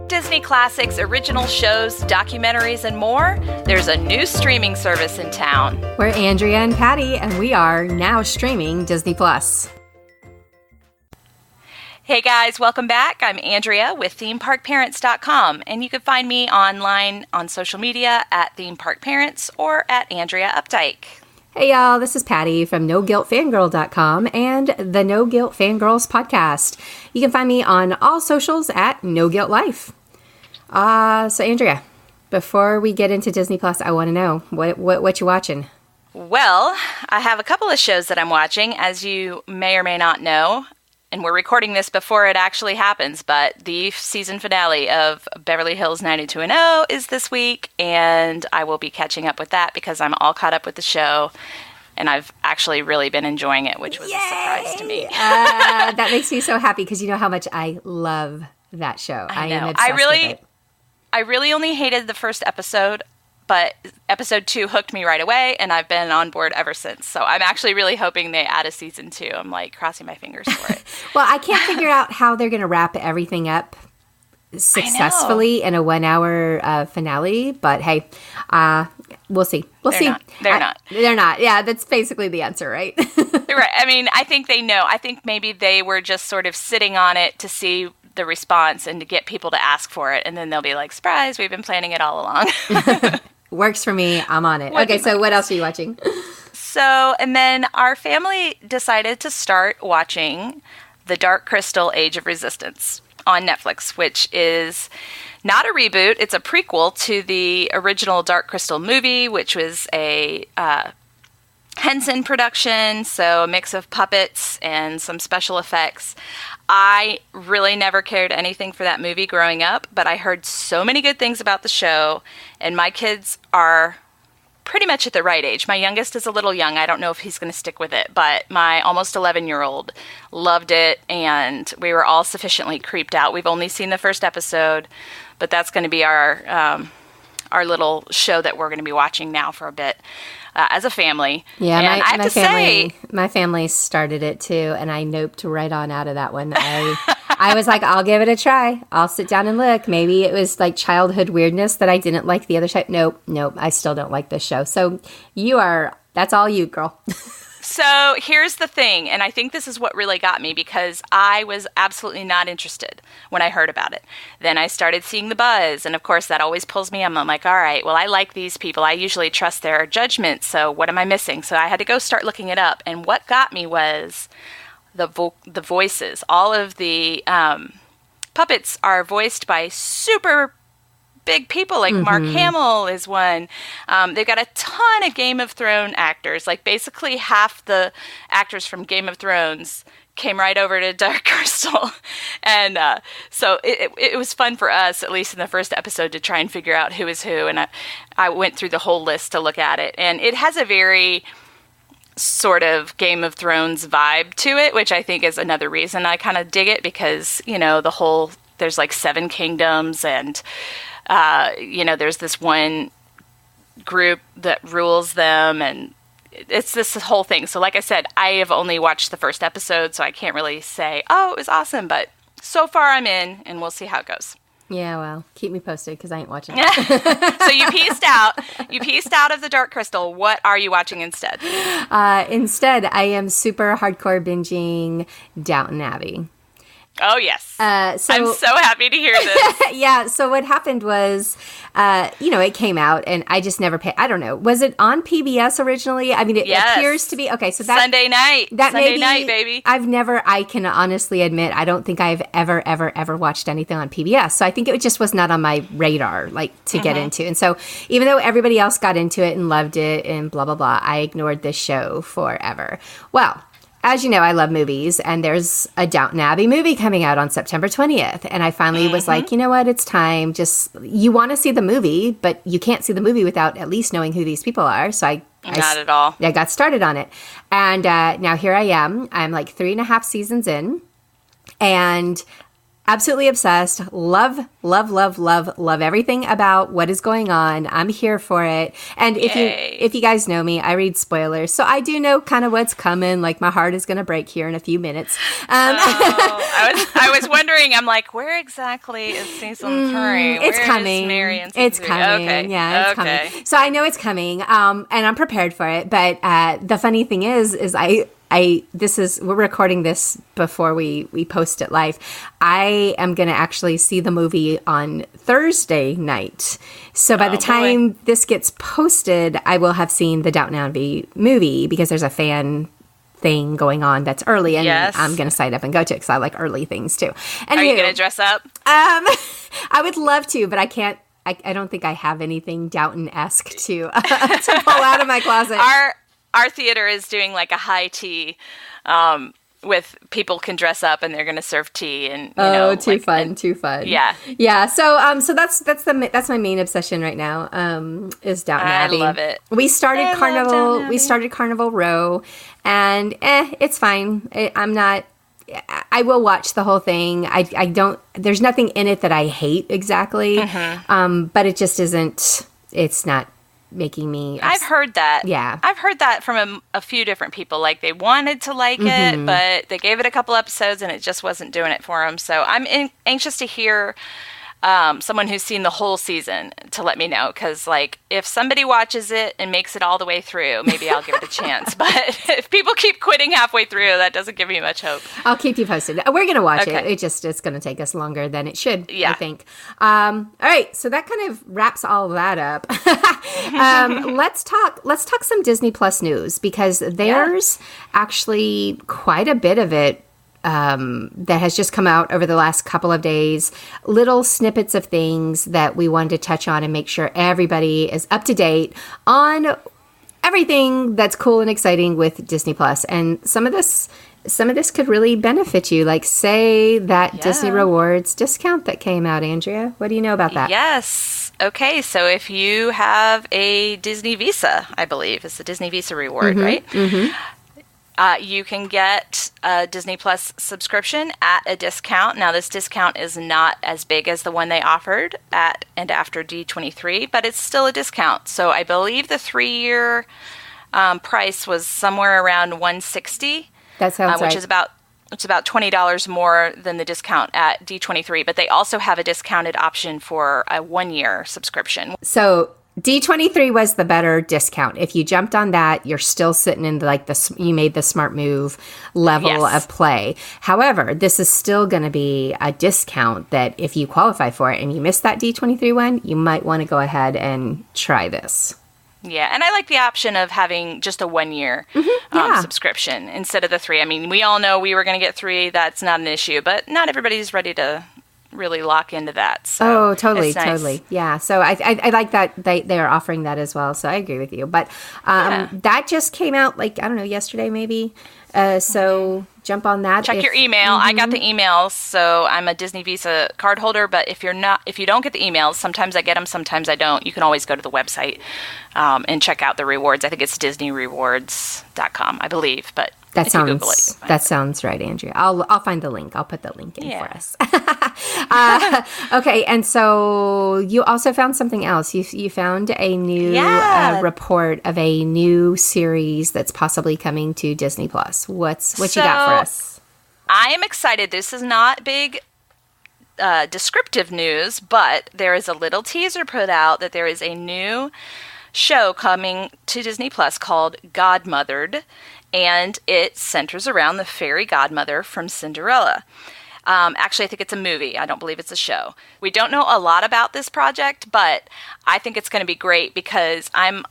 Disney classics, original shows, documentaries, and more, there's a new streaming service in town. We're Andrea and Patty, and we are now streaming Disney+. Hey guys, welcome back. I'm Andrea with ThemeParkParents.com, and you can find me online on social media at ThemeParkParents or at Andrea Updike. Hey y'all, this is Patty from No-Guilt.Fangirl.com and the No-Guilt Fangirls Podcast. You can find me on all socials at No-Guilt Life. So Andrea, before we get into Disney+, I want to know, what you watching? Well, I have a couple of shows that I'm watching, as you may or may not know. And we're recording this before it actually happens, but the season finale of Beverly Hills 90210 is this week, and I will be catching up with that because I'm all caught up with the show, and I've actually really been enjoying it, which was a surprise to me. That makes me so happy because you know how much I love that show. I am obsessed with it. I really only hated the first episode, but episode 2 hooked me right away, and I've been on board ever since. So I'm actually really hoping they add a season 2. I'm like crossing my fingers for it. Well, I can't figure out how they're going to wrap everything up successfully in a 1-hour finale. But hey, we'll see. They're not. They're not. Yeah, that's basically the answer, right? Right. I mean, I think they know. I think maybe they were just sort of sitting on it to see the response and to get people to ask for it. And then they'll be like, surprise, we've been planning it all along. Works for me. I'm on it. Okay, so what else are you watching? So, and then our family decided to start watching The Dark Crystal: Age of Resistance on Netflix, which is not a reboot. It's a prequel to the original Dark Crystal movie, which was a Henson production, so a mix of puppets and some special effects. I really never cared anything for that movie growing up, but I heard so many good things about the show, and my kids are pretty much at the right age. My youngest is a little young. I don't know if he's going to stick with it, but my almost 11-year-old loved it, and we were all sufficiently creeped out. We've only seen the first episode, but that's going to be our little show that we're going to be watching now for a bit. As a family. Yeah, and my family started it too, and I noped right on out of that one. I was like, I'll give it a try. I'll sit down and look. Maybe it was like childhood weirdness that I didn't like the other side. Nope, I still don't like this show. So that's all you, girl. So here's the thing, and I think this is what really got me because I was absolutely not interested when I heard about it. Then I started seeing the buzz, and of course that always pulls me up. I'm like, all right, well, I like these people. I usually trust their judgment, so what am I missing? So I had to go start looking it up, and what got me was the voices. All of the puppets are voiced by super big people, like Mark Hamill is one. They've got a ton of Game of Thrones actors. Like basically half the actors from Game of Thrones came right over to Dark Crystal. And so it was fun for us, at least in the first episode, to try and figure out who is who. And I went through the whole list to look at it. And it has a very sort of Game of Thrones vibe to it, which I think is another reason I kind of dig it because, there's like 7 kingdoms and there's this one group that rules them, and it's this whole thing. So like I said, I have only watched the first episode, so I can't really say, oh, it was awesome, but so far I'm in, and we'll see how it goes. Yeah, well, keep me posted, because I ain't watching it. So you pieced out of The Dark Crystal. What are you watching instead? Instead, I am super hardcore binging Downton Abbey. Oh, yes. I'm so happy to hear this. Yeah. So what happened was, it came out and I just never paid. I don't know. Was it on PBS originally? I mean, it appears to be. Okay. So that Sunday night. Sunday night, baby. I can honestly admit, I don't think I've ever watched anything on PBS. So I think it just was not on my radar, to get into. And so even though everybody else got into it and loved it and blah, blah, blah, I ignored this show forever. Well, as you know, I love movies, and there's a Downton Abbey movie coming out on September 20th. And I finally was like, you know what? It's time. You want to see the movie, but you can't see the movie without at least knowing who these people are. So not at all. I got started on it. And now here I am. I'm like 3.5 seasons in. And Absolutely obsessed. Love, love, love, love, love everything about what is going on. I'm here for it. And if you guys know me, I read spoilers, so I do know kind of what's coming. Like my heart is going to break here in a few minutes. I was wondering. I'm like, where exactly is season 3? It's coming. It's coming. Okay. Yeah, it's coming. So I know it's coming, and I'm prepared for it. But the funny thing is we're recording this before we post it live. I am going to actually see the movie on Thursday night. So by the time this gets posted, I will have seen the Downton Abbey movie because there's a fan thing going on that's early, and I'm going to sign up and go to it because I like early things too. Anywho, are you going to dress up? I would love to, but I can't. I don't think I have anything Downton-esque to pull out of my closet. Our theater is doing like a high tea, with people can dress up and they're going to serve tea and too fun. Yeah. So that's my main obsession right now. Is Downton Abbey. I love it. We started Carnival Row, and it's fine. I will watch the whole thing. I don't. There's nothing in it that I hate exactly. But it just isn't. It's not making me. I've heard that. Yeah. I've heard that from a few different people. Like they wanted to like it, but they gave it a couple episodes and it just wasn't doing it for them. So I'm anxious to hear someone who's seen the whole season to let me know. Because like if somebody watches it and makes it all the way through, maybe I'll give it a chance. But if people keep quitting halfway through, that doesn't give me much hope. I'll keep you posted. We're going to watch it. It's going to take us longer than it should, I think. All right. So that kind of wraps all that up. Let's talk some Disney Plus news, because there's actually quite a bit of it that has just come out over the last couple of days. Little snippets of things that we wanted to touch on and make sure everybody is up to date on everything that's cool and exciting with Disney Plus. And some of this could really benefit you. Like say that Disney Rewards discount that came out, Andrea. What do you know about that? Yes. Okay. So if you have a Disney Visa, I believe it's the Disney Visa reward, right? You can get a Disney Plus subscription at a discount. Now, this discount is not as big as the one they offered at and after D23, but it's still a discount. So I believe the 3-year price was somewhere around $160. That sounds right. Which is about $20 more than the discount at D23. But they also have a discounted option for a 1-year subscription. So D23 was the better discount. If you jumped on that, you're still sitting in you made the smart move level of play. However, this is still going to be a discount that if you qualify for it and you missed that D23 one, you might want to go ahead and try this. Yeah, and I like the option of having just a 1-year subscription instead of the 3. I mean, we all know we were going to get 3. That's not an issue, but not everybody's ready to really lock into that. So totally. Yeah. So I like that they are offering that as well. So I agree with you. But that just came out yesterday maybe. So jump on that. Check your email. I got the emails, so I'm a Disney Visa card holder. But if you don't get the emails, sometimes I get them, sometimes I don't. You can always go to the website and check out the rewards. I think it's DisneyRewards.com, I believe. But that sounds right, Andrea. I'll find the link. I'll put the link in for us. Okay, and so you also found something else. You found a new report of a new series that's possibly coming to Disney Plus. What you got for us? I am excited. This is not big descriptive news, but there is a little teaser put out that there is a new show coming to Disney Plus called Godmothered. And it centers around the fairy godmother from Cinderella. Actually, I think it's a movie. I don't believe it's a show. We don't know a lot about this project, but I think it's going to be great because I'm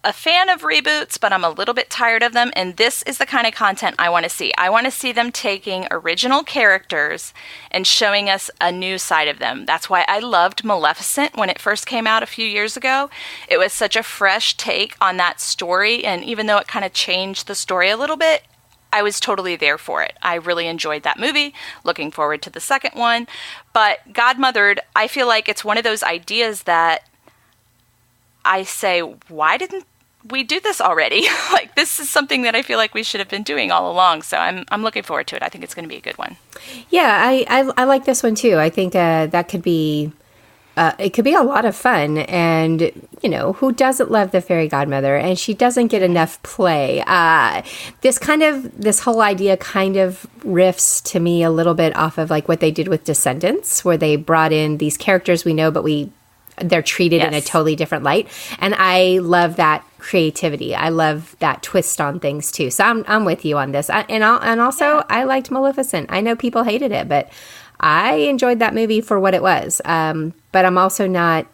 a fan of reboots, but I'm a little bit tired of them. And this is the kind of content I want to see. I want to see them taking original characters and showing us a new side of them. That's why I loved Maleficent when it first came out a few years ago. It was such a fresh take on that story. And even though it kind of changed the story a little bit, I was totally there for it. I really enjoyed that movie. Looking forward to the second one. But Godmothered, I feel like it's one of those ideas that I say, why didn't we do this already. Like, this is something that I feel like we should have been doing all along. So I'm looking forward to it. I think it's going to be a good one. Yeah, I like this one too. I think that could be, it could be a lot of fun. And, you know, who doesn't love the fairy godmother? And she doesn't get enough play. This whole idea kind of riffs to me a little bit off of like what they did with Descendants, where they brought in these characters we know, but they're treated in a totally different light. And I love that creativity. I love that twist on things too. So I'm with you on this. I liked Maleficent. I know people hated it, but I enjoyed that movie for what it was. But I'm also not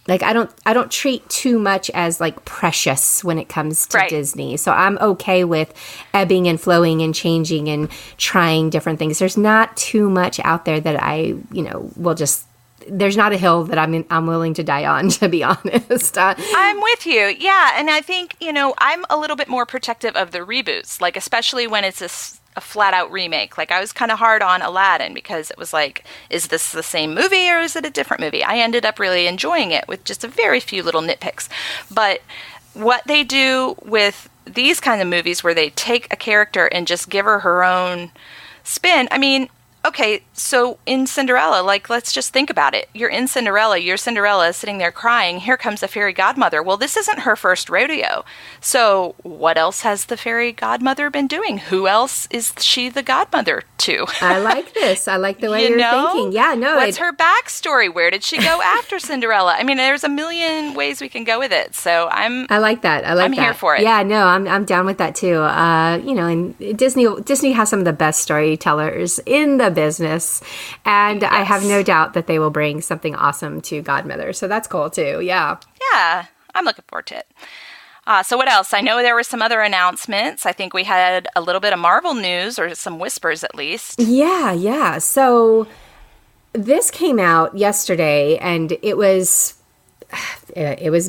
like, I don't treat too much as like precious when it comes to Disney. So I'm okay with ebbing and flowing and changing and trying different things. There's not too much out there that I, will just, there's not a hill that I'm willing to die on, to be honest. I'm with you. Yeah. And I think, I'm a little bit more protective of the reboots, like especially when it's a flat out remake. Like I was kind of hard on Aladdin because it was like, is this the same movie or is it a different movie? I ended up really enjoying it with just a very few little nitpicks. But what they do with these kind of movies where they take a character and just give her own spin, I mean, okay, so in Cinderella, like, let's just think about it. You're in Cinderella. You're Cinderella sitting there crying. Here comes the fairy godmother. Well, this isn't her first rodeo. So what else has the fairy godmother been doing? Who else is she the godmother to? I like this. I like the way you're thinking. Yeah, no. What's her backstory? Where did she go after Cinderella? I mean, there's a million ways we can go with it. So I like that. I'm here for it. Yeah, no, I'm down with that too. And Disney has some of the best storytellers in the business, and I have no doubt that they will bring something awesome to Godmother. So that's cool too. Yeah, I'm looking forward to it. So what else? I know there were some other announcements. I think we had a little bit of Marvel news, or some whispers at least. Yeah. So this came out yesterday, and it was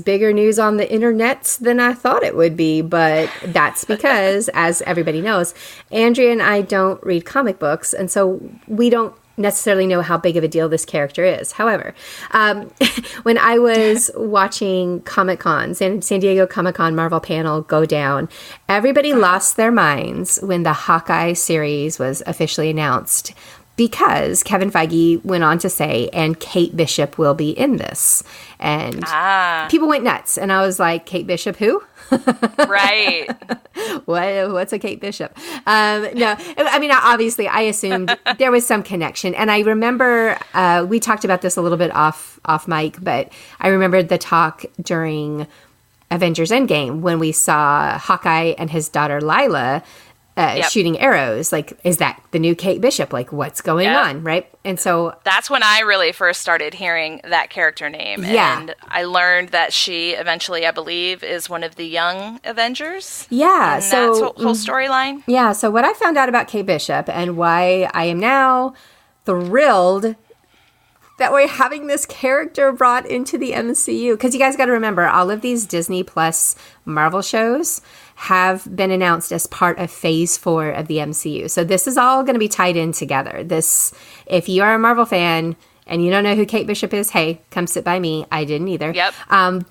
bigger news on the internets than I thought it would be, but that's because, as everybody knows, Andrea and I don't read comic books, and so we don't necessarily know how big of a deal this character is. However, when I was watching Comic-Con, San Diego Comic-Con Marvel panel go down, everybody lost their minds when the Hawkeye series was officially announced, because Kevin Feige went on to say, and Kate Bishop will be in this. And people went nuts. And I was like, Kate Bishop who? Right. What's a Kate Bishop? No, I mean, obviously, I assumed there was some connection. And I remember, we talked about this a little bit off mic, but I remembered the talk during Avengers Endgame when we saw Hawkeye and his daughter Lila shooting arrows. Like, is that the new Kate Bishop? Like, what's going on, right? And so that's when I really first started hearing that character name. Yeah. And I learned that she eventually, I believe, is one of the young Avengers. Yeah. And so that's whole storyline. Yeah. So what I found out about Kate Bishop, and why I am now thrilled that we're having this character brought into the MCU. Because you guys got to remember, all of these Disney Plus Marvel shows have been announced as part of Phase 4 of the MCU. So this is all going to be tied in together. This, if you are a Marvel fan and you don't know who Kate Bishop is, hey, come sit by me. I didn't either. Yep.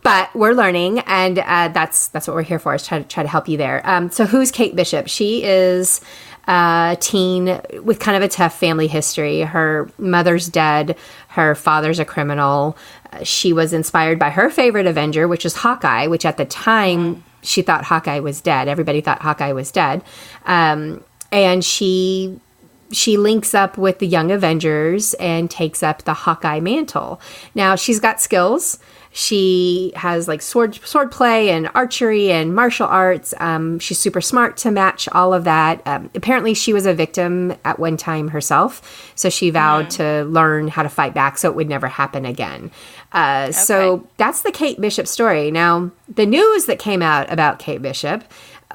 But we're learning, and that's what we're here for, is try to help you there. So who's Kate Bishop? She is a teen with kind of a tough family history. Her mother's dead. Her father's a criminal. She was inspired by her favorite Avenger, which is Hawkeye, which at the time she thought Hawkeye was dead. Everybody thought Hawkeye was dead. And she links up with the Young Avengers and takes up the Hawkeye mantle. Now, she's got skills. She has like sword play and archery and martial arts. She's super smart to match all of that. Apparently, she was a victim at one time herself. So she vowed to learn how to fight back so it would never happen again. So that's the Kate Bishop story. Now, the news that came out about Kate Bishop,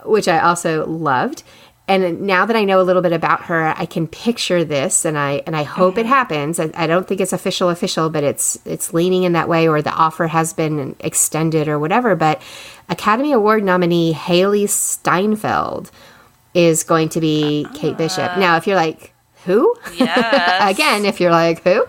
which I also loved, and now that I know a little bit about her, I can picture this, and I hope it happens. I don't think it's official, but it's leaning in that way, or the offer has been extended or whatever. But Academy Award nominee Haley Steinfeld is going to be Kate Bishop. Now, if you're like, who? Yes. Again, if you're like, who?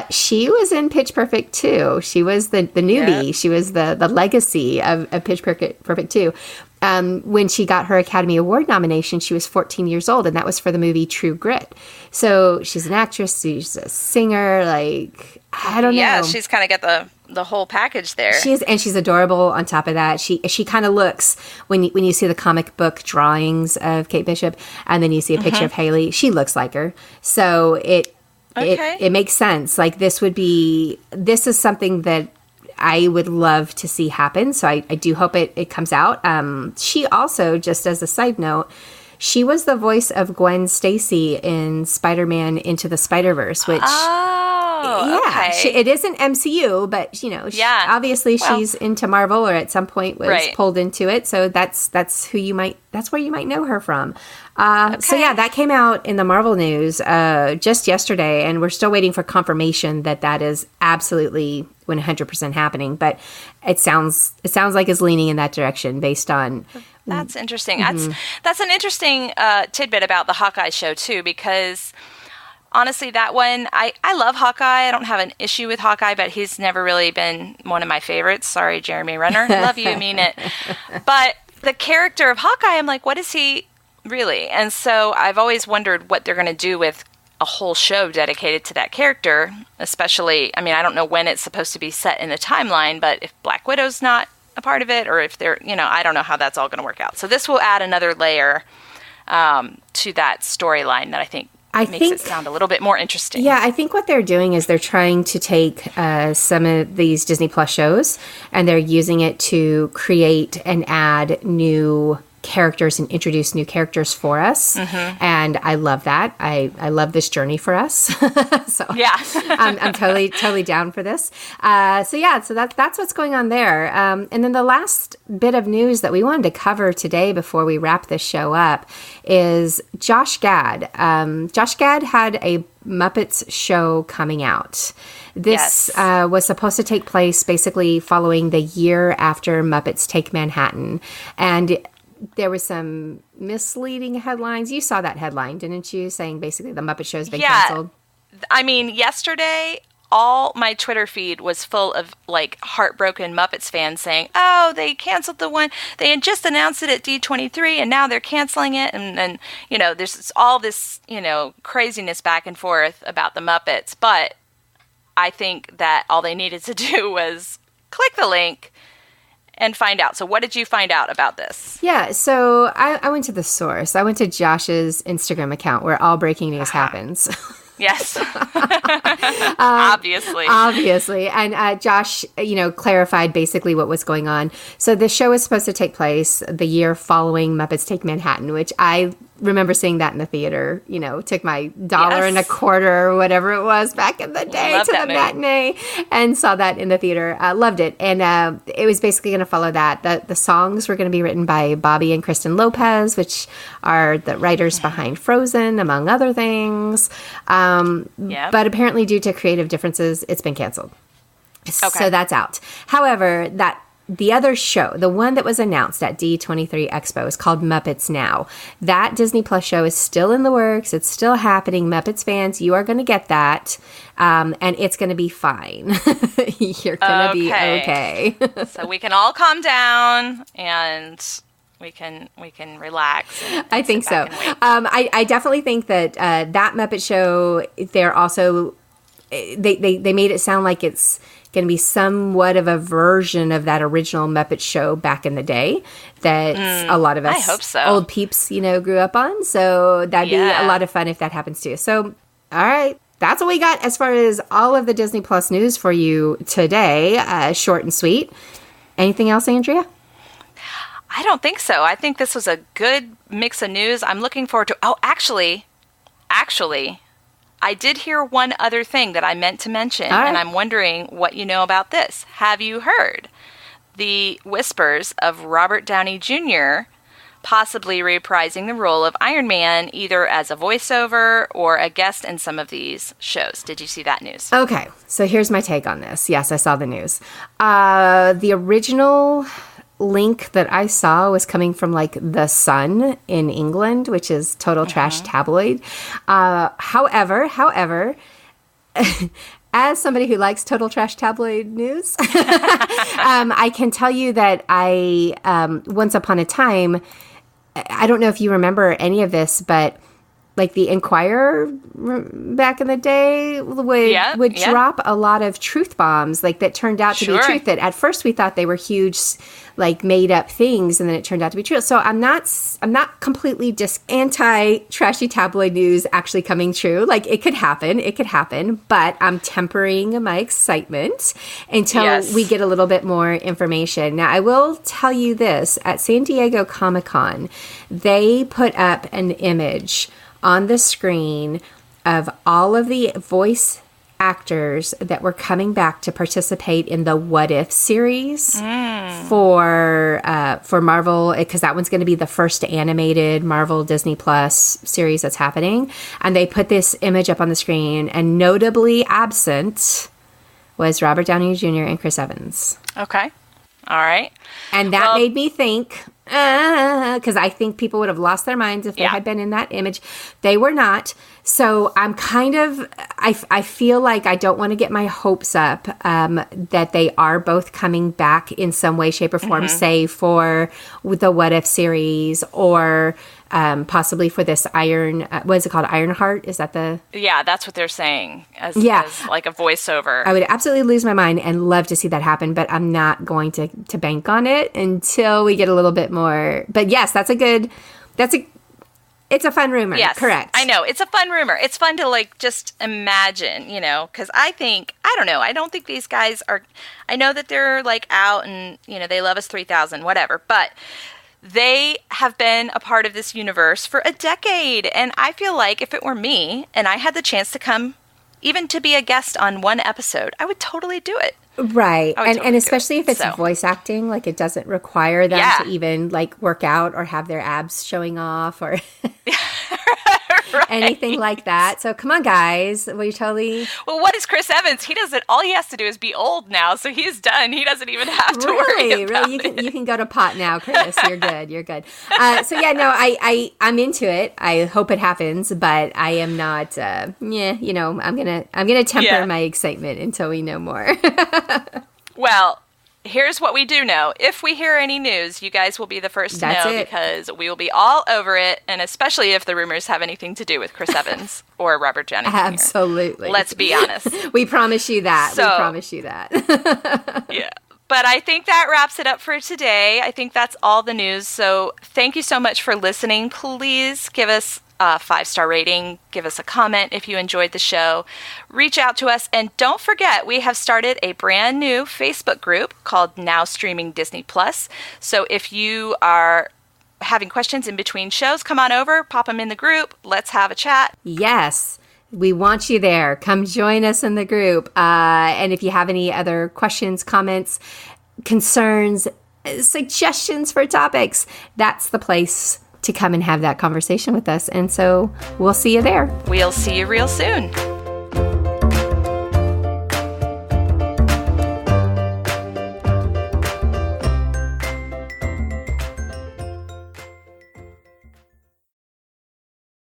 She was in Pitch Perfect 2. She was the newbie. Yep. She was the legacy of Pitch Perfect 2. When she got her Academy Award nomination, she was 14 years old, and that was for the movie True Grit. So she's an actress, she's a singer, like, I don't know. Yeah, she's kind of got the whole package there. She's adorable on top of that. She kind of looks, when you see the comic book drawings of Kate Bishop, and then you see a picture of Haley, she looks like her. So it makes sense. Like, this is something that I would love to see happen. So I do hope it comes out. She also, just as a side note, she was the voice of Gwen Stacy in Spider-Man Into the Spider-Verse, which... okay. It isn't MCU, but obviously she's into Marvel, or at some point was pulled into it. So that's where you might know her from. So yeah, that came out in the Marvel news just yesterday, and we're still waiting for confirmation that is absolutely 100% happening. But it sounds like it's leaning in that direction based on. That's interesting. That's an interesting tidbit about the Hawkeye show too, because. Honestly, that one, I love Hawkeye. I don't have an issue with Hawkeye, but he's never really been one of my favorites. Sorry, Jeremy Renner. Love you, mean it. But the character of Hawkeye, I'm like, what is he really? And so I've always wondered what they're going to do with a whole show dedicated to that character, especially, I mean, I don't know when it's supposed to be set in the timeline, but if Black Widow's not a part of it, or if they're, I don't know how that's all going to work out. So this will add another layer to that storyline that I think makes it sound a little bit more interesting. Yeah, I think what they're doing is they're trying to take some of these Disney Plus shows, and they're using it to create and add new characters and introduce new characters for us. And I love that. I love this journey for us. So yeah, I'm totally down for this. So that's what's going on there. And then the last bit of news that we wanted to cover today before we wrap this show up is Josh Gad. Josh Gad had a Muppets show coming out. This was supposed to take place basically following the year after Muppets Take Manhattan. And there were some misleading headlines. You saw that headline, didn't you? Saying basically the Muppet Show's been canceled. I mean, yesterday, all my Twitter feed was full of like heartbroken Muppets fans saying, "Oh, they canceled the one. They had just announced it at D23, and now they're canceling it." And there's all this craziness back and forth about the Muppets. But I think that all they needed to do was click the link and find out. So what did you find out about this? Yeah, so I went to the source. I went to Josh's Instagram account where all breaking news happens. Yes. Obviously. And Josh, clarified basically what was going on. So the show was supposed to take place the year following Muppets Take Manhattan, which I remember seeing that in the theater, took my $1.25 or whatever it was back in the day to the matinee and saw that in the theater. Loved it. And it was basically going to follow that. The songs were going to be written by Bobby and Kristen Lopez, which are the writers behind Frozen, among other things. But apparently due to creative differences, it's been canceled. Okay. So that's out. However, the other show, the one that was announced at D23 Expo, is called Muppets Now. That Disney Plus show is still in the works. It's still happening. Muppets fans, you are going to get that, and it's going to be fine. You're going to be okay. So we can all calm down and we can relax. I think so. I definitely think that that Muppet show, they're also they made it sound like it's going to be somewhat of a version of that original Muppet show back in the day that a lot of us I hope so. Old peeps, grew up on. So that'd be a lot of fun if that happens too. So, all right. That's what we got as far as all of the Disney Plus news for you today. Short and sweet. Anything else, Andrea? I don't think so. I think this was a good mix of news. I'm looking forward to... Oh, actually, I did hear one other thing that I meant to mention, and I'm wondering what you know about this. Have you heard the whispers of Robert Downey Jr. possibly reprising the role of Iron Man, either as a voiceover or a guest in some of these shows? Did you see that news? Okay, so here's my take on this. Yes, I saw the news. The original link that I saw was coming from like The Sun in England, which is total trash tabloid. However, as somebody who likes total trash tabloid news, I can tell you that I, once upon a time, I don't know if you remember any of this, but like the Inquirer back in the day would drop a lot of truth bombs, like that turned out to be truth. That at first we thought they were huge, like made up things, and then it turned out to be true. So I'm not completely just anti trashy tabloid news actually coming true. Like it could happen, but I'm tempering my excitement until we get a little bit more information. Now I will tell you this: at San Diego Comic-Con, they put up an image on the screen of all of the voice actors that were coming back to participate in the What If series for Marvel, because that one's going to be the first animated Marvel Disney Plus series that's happening. And they put this image up on the screen, and notably absent was Robert Downey Jr. and Chris Evans. Okay. All right. And that made me think, because I think people would have lost their minds if they had been in that image. They were not. So I'm kind of, I feel like I don't want to get my hopes up that they are both coming back in some way, shape, or form, say for the What If series, or possibly for this what is it called? Ironheart? Is that the? Yeah, that's what they're saying as like a voiceover. I would absolutely lose my mind and love to see that happen, but I'm not going to bank on it until we get a little bit more. But yes, it's a fun rumor. Yes, correct. I know. It's a fun rumor. It's fun to like just imagine, because I don't know. I don't think these guys are, I know that they're like out and, they love us 3000, whatever, but they have been a part of this universe for a decade. And I feel like if it were me and I had the chance to come, even to be a guest on one episode, I would totally do it. Right. And especially if it's voice acting, like it doesn't require them to even like work out or have their abs showing off or anything like that. So come on, guys. Will you totally... Well, what is Chris Evans? He doesn't... All he has to do is be old now, so he's done. He doesn't even have to worry about it. You can go to pot now, Chris. You're good. You're good. So yeah, no, I'm into it. I hope it happens, but I am not... I'm gonna temper my excitement until we know more. Well, here's what we do know. If we hear any news, you guys will be the first to know because we will be all over it, and especially if the rumors have anything to do with Chris Evans or Robert Downey Jr. Absolutely. Let's be honest. We promise you that. Yeah. But I think that wraps it up for today. I think that's all the news. So thank you so much for listening. Please give us a 5-star rating. Give us a comment if you enjoyed the show. Reach out to us. And don't forget, we have started a brand new Facebook group called Now Streaming Disney Plus. So if you are having questions in between shows, come on over, pop them in the group. Let's have a chat. Yes. We want you there. Come join us in the group. And if you have any other questions, comments, concerns, suggestions for topics, that's the place to come and have that conversation with us. And so we'll see you there. We'll see you real soon.